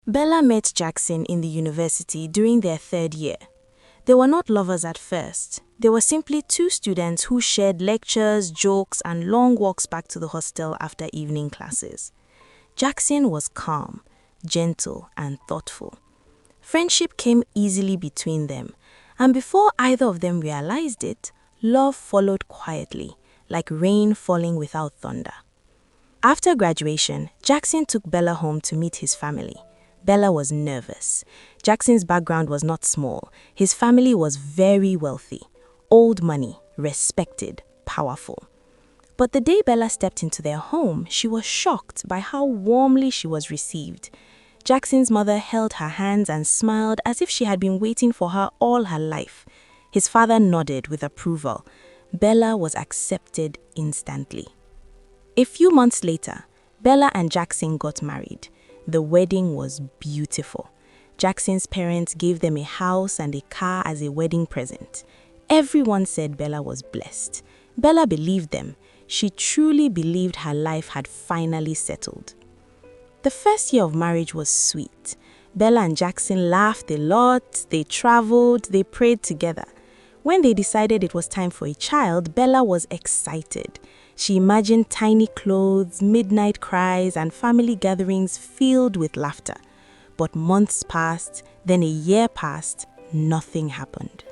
Bella met Jackson in the university during their third year. They were not lovers at first. They were simply two students who shared lectures, jokes, and long walks back to the hostel after evening classes. Jackson was calm, gentle, and thoughtful. Friendship came easily between them, and before either of them realized it, love followed quietly, like rain falling without thunder. After graduation, Jackson took Bella home to meet his family. Bella was nervous. Jackson's background was not small. His family was very wealthy, old money, respected, powerful. But the day Bella stepped into their home, she was shocked by how warmly she was received. Jackson's mother held her hands and smiled as if she had been waiting for her all her life. His father nodded with approval. Bella was accepted instantly. A few months later, Bella and Jackson got married. The wedding was beautiful. Jackson's parents gave them a house and a car as a wedding present. Everyone said Bella was blessed. Bella believed them. She truly believed her life had finally settled. The first year of marriage was sweet. Bella and Jackson laughed a lot, they traveled, they prayed together. When they decided it was time for a child, Bella was excited. She imagined tiny clothes, midnight cries, and family gatherings filled with laughter. But months passed, then a year passed, nothing happened.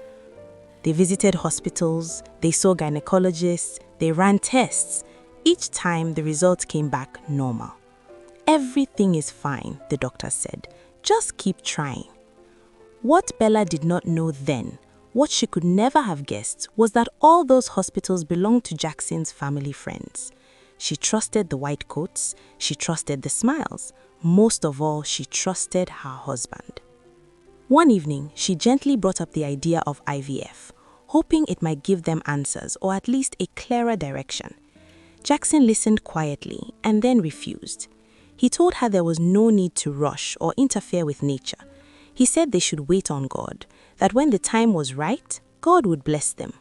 They visited hospitals, they saw gynecologists, they ran tests. Each time the results came back normal. Everything is fine, the doctor said. Just keep trying. What Bella did not know then, what she could never have guessed, was that all those hospitals belonged to Jackson's family friends. She trusted the white coats, she trusted the smiles. Most of all, she trusted her husband. One evening, she gently brought up the idea of IVF, hoping it might give them answers or at least a clearer direction. Jackson listened quietly and then refused. He told her there was no need to rush or interfere with nature. He said they should wait on God, that when the time was right, God would bless them.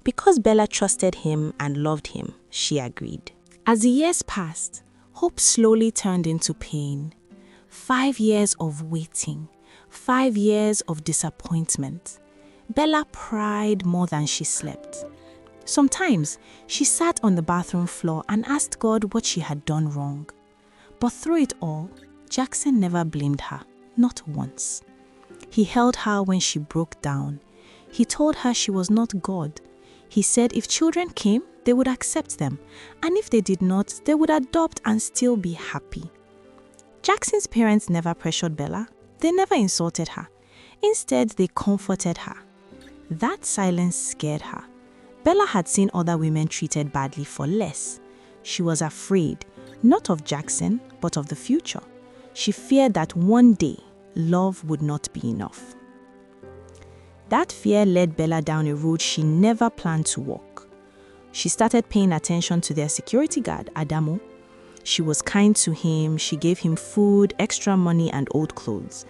Because Bella trusted him and loved him, she agreed. As the years passed, hope slowly turned into pain. 5 years of waiting, 5 years of disappointment. Bella cried more than she slept. Sometimes, she sat on the bathroom floor and asked God what she had done wrong. But through it all, Jackson never blamed her, not once. He held her when she broke down. He told her she was not God. He said if children came, they would accept them, and if they did not, they would adopt and still be happy. Jackson's parents never pressured Bella. They never insulted her. Instead, they comforted her. That silence scared her. Bella had seen other women treated badly for less. She was afraid, not of Jackson, but of the future. She feared that one day, love would not be enough. That fear led Bella down a road she never planned to walk. She started paying attention to their security guard, Adamo. She was kind to him, she gave him food, extra money, and old clothes.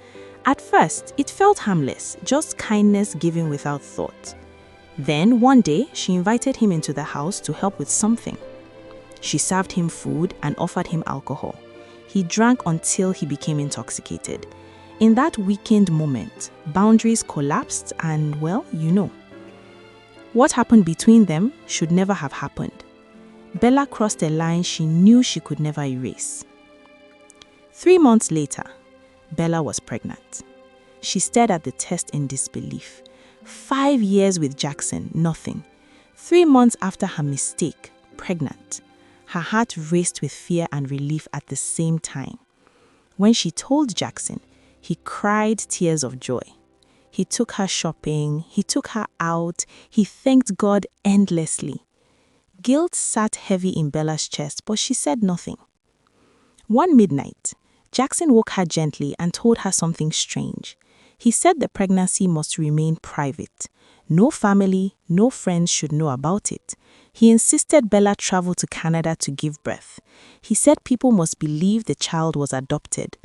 At first, it felt harmless, just kindness given without thought. Then, one day, she invited him into the house to help with something. She served him food and offered him alcohol. He drank until he became intoxicated. In that weakened moment, boundaries collapsed and, well, you know. What happened between them should never have happened. Bella crossed a line she knew she could never erase. 3 months later, Bella was pregnant. She stared at the test in disbelief. 5 years with Jackson, nothing. 3 months after her mistake, pregnant. Her heart raced with fear and relief at the same time. When she told Jackson, he cried tears of joy. He took her shopping, he took her out, he thanked God endlessly. Guilt sat heavy in Bella's chest, but she said nothing. One midnight, Jackson woke her gently and told her something strange. He said the pregnancy must remain private. No family, no friends should know about it. He insisted Bella travel to Canada to give birth. He said people must believe the child was adopted.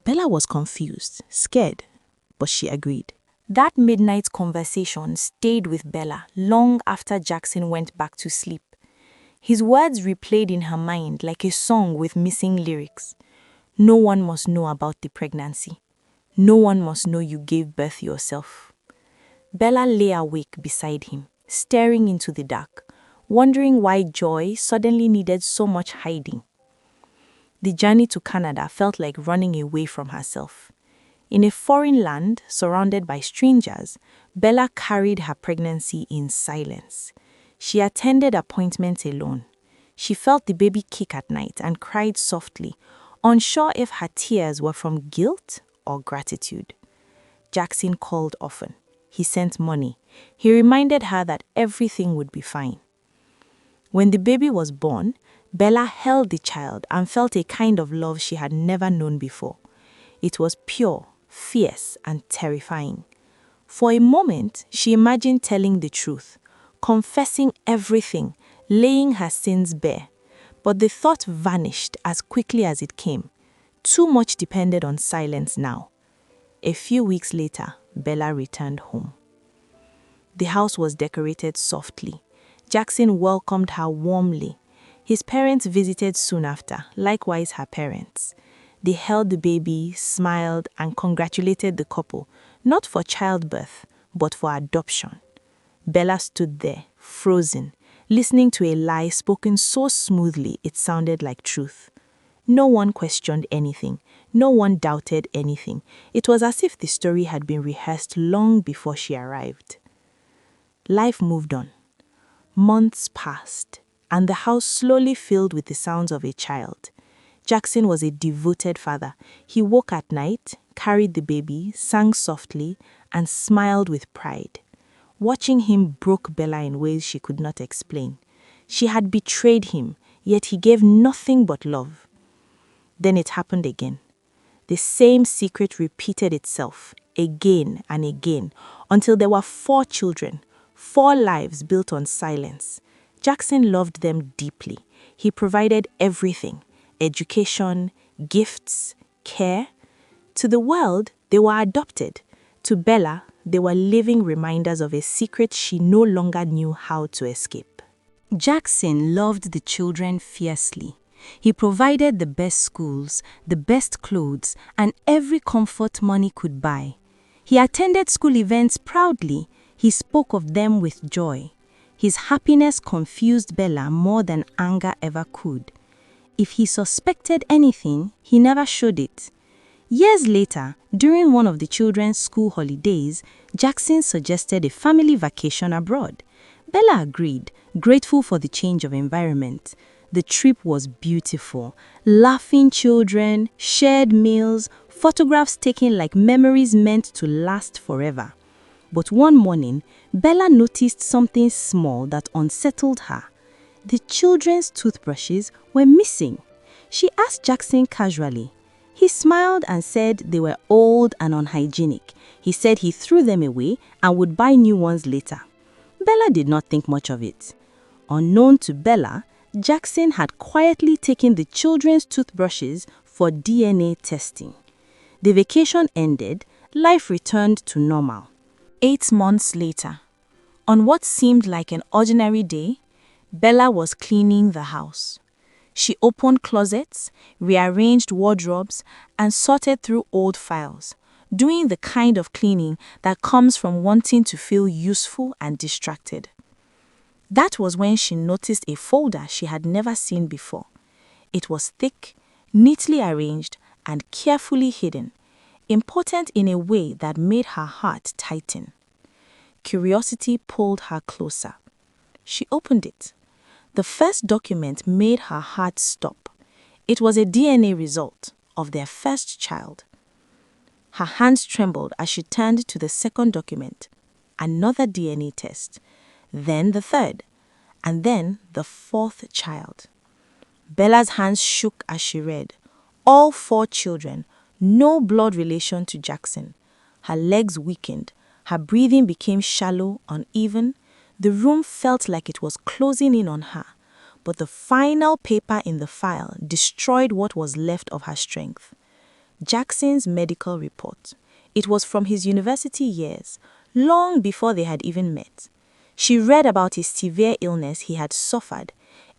Bella was confused, scared, but she agreed. That midnight conversation stayed with Bella long after Jackson went back to sleep. His words replayed in her mind like a song with missing lyrics. No one must know about the pregnancy. No one must know you gave birth yourself. Bella lay awake beside him, staring into the dark, wondering why Joy suddenly needed so much hiding. The journey to Canada felt like running away from herself. In a foreign land, surrounded by strangers, Bella carried her pregnancy in silence. She attended appointments alone. She felt the baby kick at night and cried softly, unsure if her tears were from guilt or gratitude. Jackson called often. He sent money. He reminded her that everything would be fine. When the baby was born, Bella held the child and felt a kind of love she had never known before. It was pure, fierce, and terrifying. For a moment, she imagined telling the truth, confessing everything, laying her sins bare. But the thought vanished as quickly as it came. Too much depended on silence now. A few weeks later, Bella returned home. The house was decorated softly. Jackson welcomed her warmly. His parents visited soon after, likewise her parents. They held the baby, smiled, and congratulated the couple, not for childbirth, but for adoption. Bella stood there, frozen, listening to a lie spoken so smoothly it sounded like truth. No one questioned anything. No one doubted anything. It was as if the story had been rehearsed long before she arrived. Life moved on. Months passed, and the house slowly filled with the sounds of a child. Jackson was a devoted father. He woke at night, carried the baby, sang softly, and smiled with pride. Watching him broke Bella in ways she could not explain. She had betrayed him, yet he gave nothing but love. Then it happened again. The same secret repeated itself again and again until there were 4 children, 4 lives built on silence. Jackson loved them deeply. He provided everything: education, gifts, care. To the world, they were adopted. To Bella, they were living reminders of a secret she no longer knew how to escape. Jackson loved the children fiercely. He provided the best schools, the best clothes, and every comfort money could buy. He attended school events proudly. He spoke of them with joy. His happiness confused Bella more than anger ever could. If he suspected anything, he never showed it. Years later, during one of the children's school holidays, Jackson suggested a family vacation abroad. Bella agreed, grateful for the change of environment. The trip was beautiful. Laughing children, shared meals, photographs taken like memories meant to last forever. But one morning, Bella noticed something small that unsettled her. The children's toothbrushes were missing. She asked Jackson casually. He smiled and said they were old and unhygienic. He said he threw them away and would buy new ones later. Bella did not think much of it. Unknown to Bella, Jackson had quietly taken the children's toothbrushes for DNA testing. The vacation ended, life returned to normal. 8 months later, on what seemed like an ordinary day, Bella was cleaning the house. She opened closets, rearranged wardrobes, and sorted through old files, doing the kind of cleaning that comes from wanting to feel useful and distracted. That was when she noticed a folder she had never seen before. It was thick, neatly arranged, and carefully hidden, important in a way that made her heart tighten. Curiosity pulled her closer. She opened it. The first document made her heart stop. It was a DNA result of their first child. Her hands trembled as she turned to the second document, another DNA test, then the third, and then the 4th child. Bella's hands shook as she read. All 4 children, no blood relation to Jackson. Her legs weakened. Her breathing became shallow, uneven. The room felt like it was closing in on her. But the final paper in the file destroyed what was left of her strength. Jackson's medical report. It was from his university years, long before they had even met. She read about his severe illness he had suffered,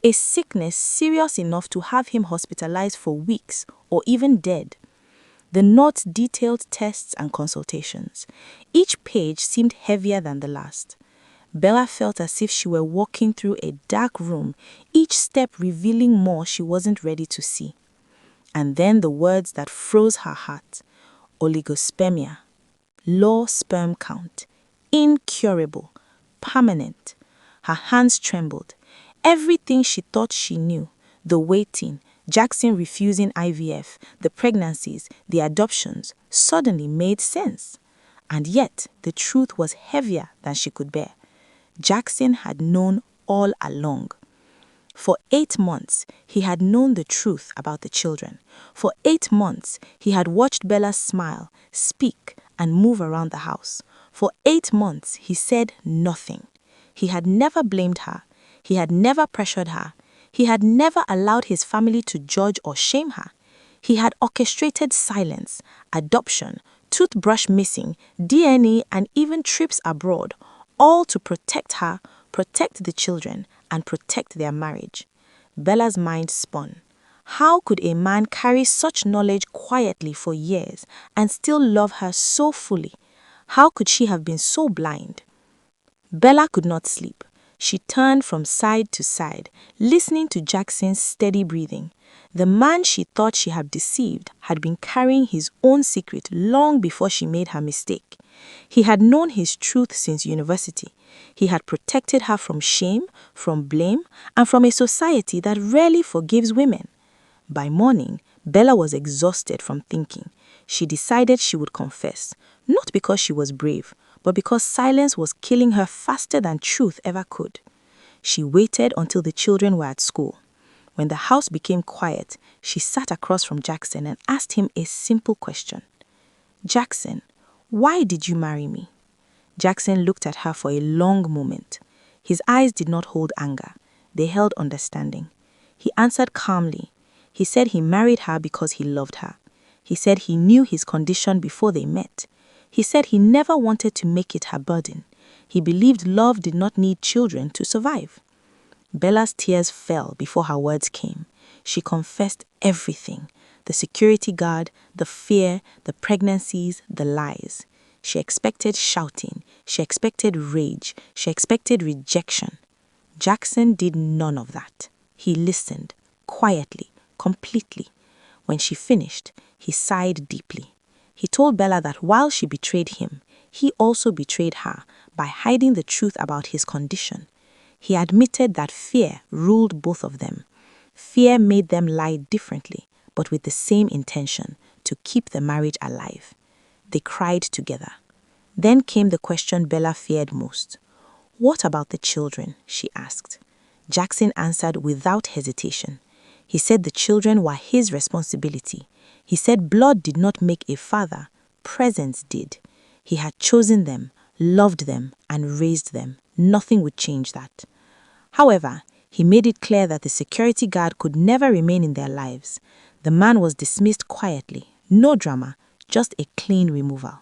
a sickness serious enough to have him hospitalized for weeks or even dead. The notes detailed tests and consultations. Each page seemed heavier than the last. Bella felt as if she were walking through a dark room, each step revealing more she wasn't ready to see. And then the words that froze her heart: oligospermia, low sperm count, incurable, permanent. Her hands trembled. Everything she thought she knew, the waiting, Jackson refusing IVF, the pregnancies, the adoptions, suddenly made sense. And yet, the truth was heavier than she could bear. Jackson had known all along. For 8 months, he had known the truth about the children. For 8 months, he had watched Bella smile, speak, and move around the house. For 8 months, he said nothing. He had never blamed her. He had never pressured her. He had never allowed his family to judge or shame her. He had orchestrated silence, adoption, toothbrush missing, DNA, and even trips abroad, all to protect her, protect the children, and protect their marriage. Bella's mind spun. How could a man carry such knowledge quietly for years and still love her so fully? How could she have been so blind? Bella could not sleep. She turned from side to side, listening to Jackson's steady breathing. The man she thought she had deceived had been carrying his own secret long before she made her mistake. He had known his truth since university. He had protected her from shame, from blame, and from a society that rarely forgives women. By morning, Bella was exhausted from thinking. She decided she would confess, not because she was brave, but because silence was killing her faster than truth ever could. She waited until the children were at school. When the house became quiet, she sat across from Jackson and asked him a simple question. "Jackson, why did you marry me?" Jackson looked at her for a long moment. His eyes did not hold anger. They held understanding. He answered calmly. He said he married her because he loved her. He said he knew his condition before they met. He said he never wanted to make it her burden. He believed love did not need children to survive. Bella's tears fell before her words came. She confessed everything: the security guard, the fear, the pregnancies, the lies. She expected shouting. She expected rage. She expected rejection. Jackson did none of that. He listened, quietly, completely. When she finished, he sighed deeply. He told Bella that while she betrayed him, he also betrayed her by hiding the truth about his condition. He admitted that fear ruled both of them. Fear made them lie differently, but with the same intention: to keep the marriage alive. They cried together. Then came the question Bella feared most. "What about the children?" she asked. Jackson answered without hesitation. He said the children were his responsibility. He said blood did not make a father, presence did. He had chosen them, loved them, and raised them. Nothing would change that. However, he made it clear that the security guard could never remain in their lives. The man was dismissed quietly. No drama, just a clean removal.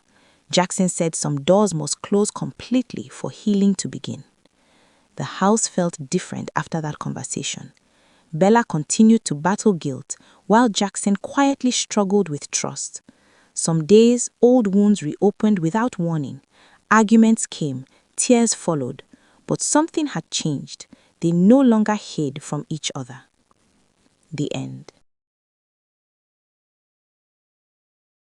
Jackson said some doors must close completely for healing to begin. The house felt different after that conversation. Bella continued to battle guilt, while Jackson quietly struggled with trust. Some days, old wounds reopened without warning. Arguments came, tears followed, but something had changed. They no longer hid from each other. The end.